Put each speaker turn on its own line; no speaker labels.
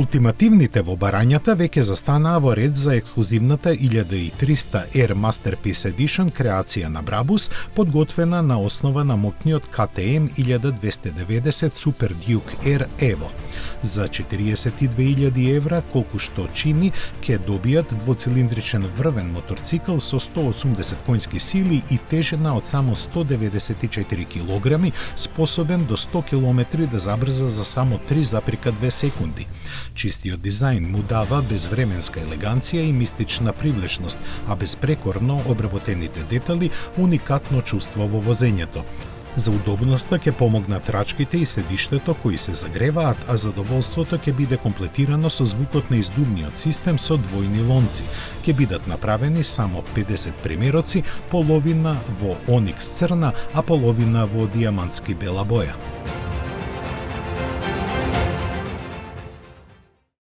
Ултимативните во барањата веќе застанаа во ред за ексклузивната 1300 Air Masterpiece Edition креација на Brabus, подготвена на основа на моќниот KTM 1290 Super Duke Air Evo. За 42.000 евра, колку што чини, ќе добијат двоцилиндричен врвен моторцикл со 180 конски сили и тежина од само 194 килограми, способен до 100 км да забрза за само 3,2 секунди. Чистиот дизајн му дава безвременска елеганција и мистична привлечност, а безпрекорно обработените детали уникатно чувство во возењето. За удобноста ќе помогнат рачките и седиштето кои се загреваат, а задоволството ќе биде комплетирано со звукот на издувниот систем со двојни лонци. Ќе бидат направени само 50 примероци, половина во оникс црна, а половина во дијамантски бела боја.